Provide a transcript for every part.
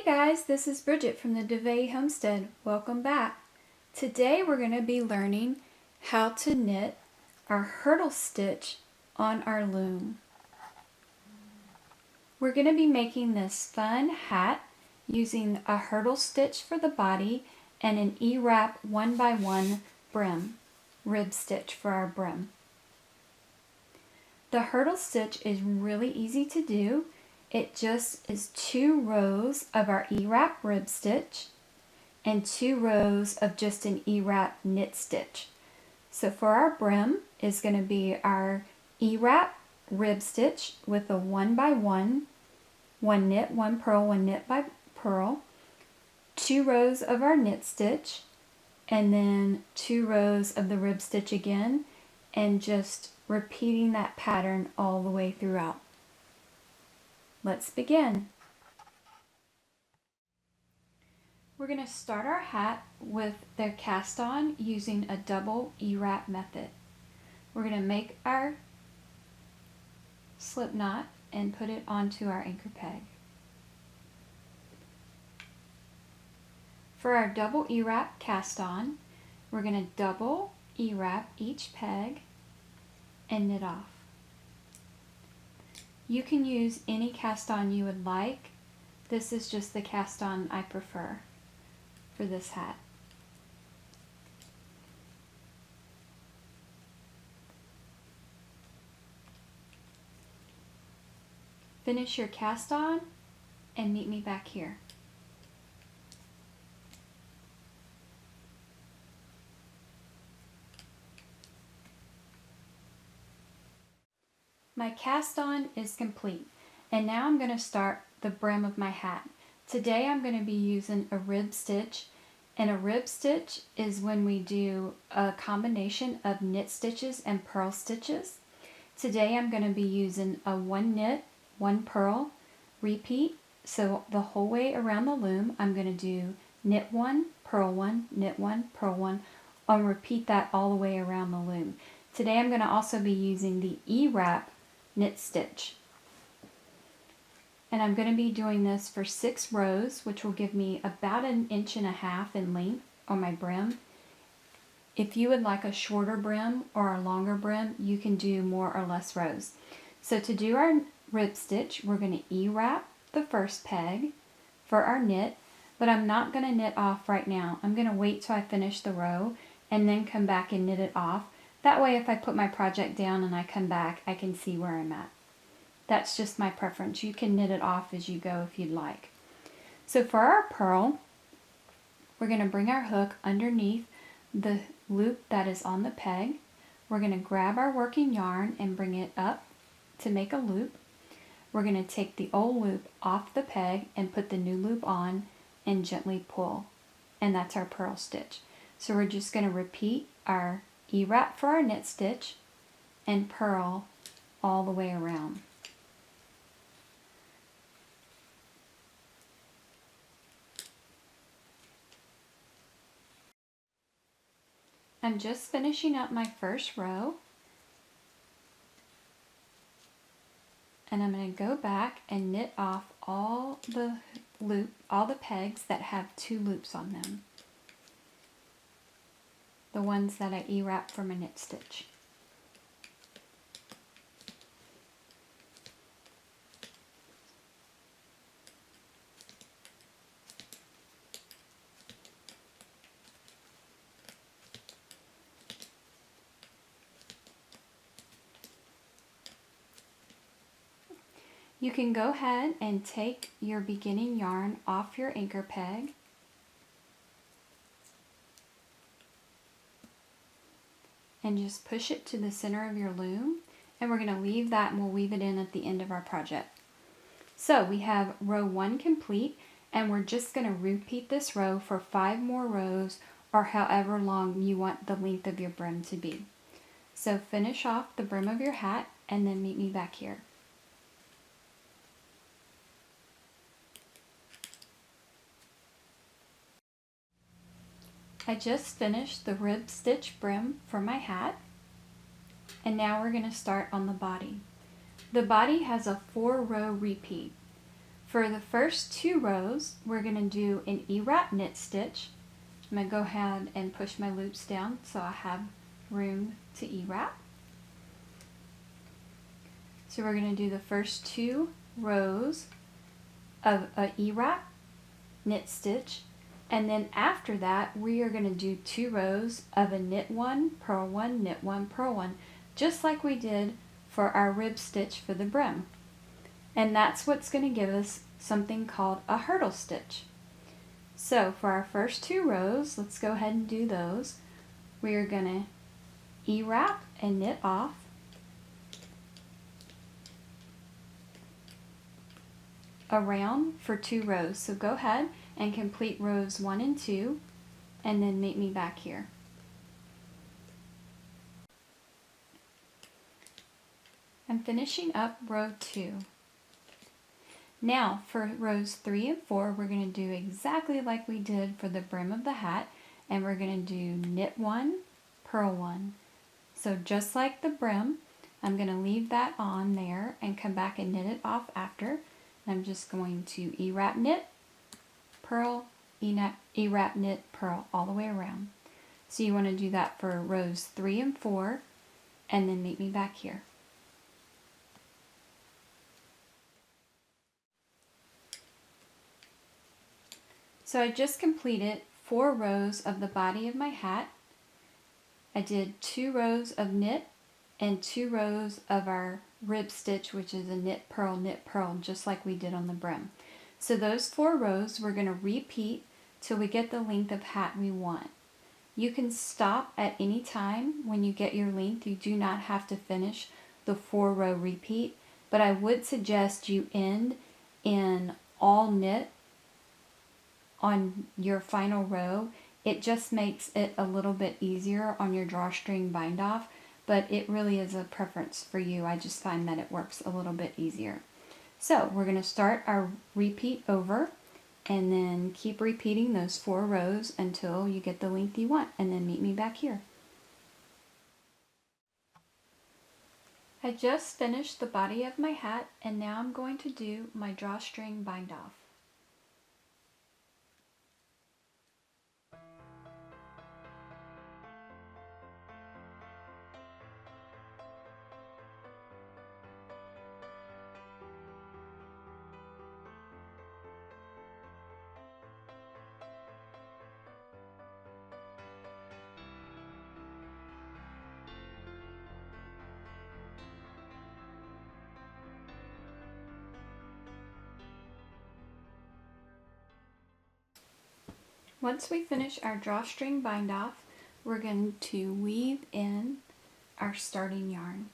Hey guys, this is Bridget from the DeVay Homestead. Welcome back. Today we're going to be learning how to knit our hurdle stitch on our loom. We're going to be making this fun hat using a hurdle stitch for the body and an Ewrap 1x1 brim, rib stitch for our brim. The hurdle stitch is really easy to do. It just is 2 rows of our Ewrap rib stitch and 2 rows of just an Ewrap knit stitch. So for our brim is going to be our Ewrap rib stitch with a 1x1, 1 knit, 1 purl, 1 knit by purl, 2 rows of our knit stitch, and then 2 rows of the rib stitch again, and just repeating that pattern all the way throughout. Let's begin. We're going to start our hat with the cast on using a double Ewrap method. We're going to make our slip knot and put it onto our anchor peg. For our double Ewrap cast on, we're going to double Ewrap each peg and knit off. You can use any cast on you would like. This is just the cast on I prefer for this hat. Finish your cast on and meet me back here. My cast on is complete, and now I'm going to start the brim of my hat. Today I'm going to be using a rib stitch, and a rib stitch is when we do a combination of knit stitches and purl stitches. Today I'm going to be using a 1 knit, 1 purl repeat, so the whole way around the loom I'm going to do knit 1, purl 1, knit 1, purl 1, and repeat that all the way around the loom. Today I'm going to also be using the Ewrap knit stitch, and I'm going to be doing this for 6 rows, which will give me about 1.5 inches in length on my brim. If you would like a shorter brim or a longer brim, you can do more or less rows. So to do our rib stitch, we're going to Ewrap the first peg for our knit, but I'm not going to knit off right now. I'm going to wait till I finish the row and then come back and knit it off. That way if I put my project down and I come back, I can see where I'm at. That's just my preference. You can knit it off as you go if you'd like. So for our purl, we're going to bring our hook underneath the loop that is on the peg. We're going to grab our working yarn and bring it up to make a loop. We're going to take the old loop off the peg and put the new loop on and gently pull. And that's our purl stitch. So we're just going to repeat our Ewrap for our knit stitch and purl all the way around. I'm just finishing up my first row, and I'm going to go back and knit off all the pegs that have 2 loops on them. The ones that I Ewrap for my knit stitch. You can go ahead and take your beginning yarn off your anchor peg and just push it to the center of your loom, and we're going to leave that and we'll weave it in at the end of our project. So we have row 1 complete, and we're just going to repeat this row for 5 more rows, or however long you want the length of your brim to be. So finish off the brim of your hat and then meet me back here. I just finished the rib stitch brim for my hat, and now we're going to start on the body. The body has a 4 row repeat. For the first 2 rows, we're going to do an Ewrap knit stitch. I'm going to go ahead and push my loops down so I have room to Ewrap. So we're going to do the first 2 rows of a Ewrap knit stitch, and then after that we are going to do 2 rows of a knit 1, purl 1, knit 1, purl 1, just like we did for our rib stitch for the brim. And that's what's going to give us something called a hurdle stitch. So for our first 2 rows, let's go ahead and do those. We are going to Ewrap and knit off, around for 2 rows. So go ahead and complete rows 1 and 2, and then meet me back here. I'm finishing up row 2. Now for rows 3 and 4, we're going to do exactly like we did for the brim of the hat, and we're going to do knit 1, purl 1. So just like the brim, I'm going to leave that on there and come back and knit it off after. I'm just going to Ewrap knit, purl, Ewrap knit, purl all the way around. So you want to do that for rows 3 and 4, and then meet me back here. So I just completed 4 rows of the body of my hat. I did 2 rows of knit and 2 rows of our rib stitch, which is a knit, purl, just like we did on the brim. So those 4 rows we're going to repeat till we get the length of hat we want. You can stop at any time when you get your length. You do not have to finish the 4-row repeat, but I would suggest you end in all knit on your final row. It just makes it a little bit easier on your drawstring bind off, but it really is a preference for you. I just find that it works a little bit easier. So we're going to start our repeat over and then keep repeating those 4 rows until you get the length you want, and then meet me back here. I just finished the body of my hat, and now I'm going to do my drawstring bind off. Once we finish our drawstring bind off, we're going to weave in our starting yarn.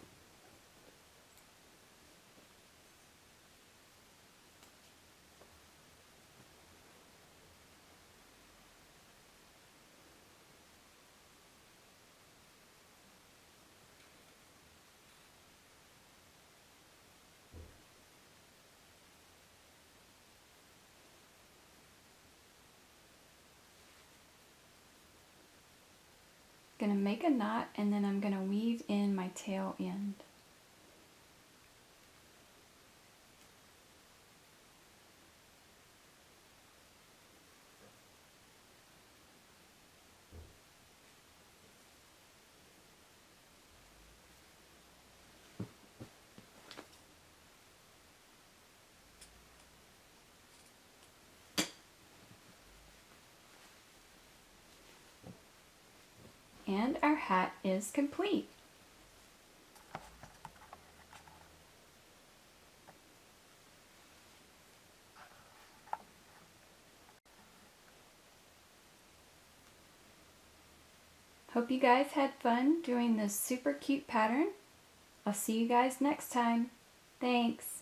Going to make a knot, and then I'm going to weave in my tail end. And our hat is complete. Hope you guys had fun doing this super cute pattern. I'll see you guys next time. Thanks.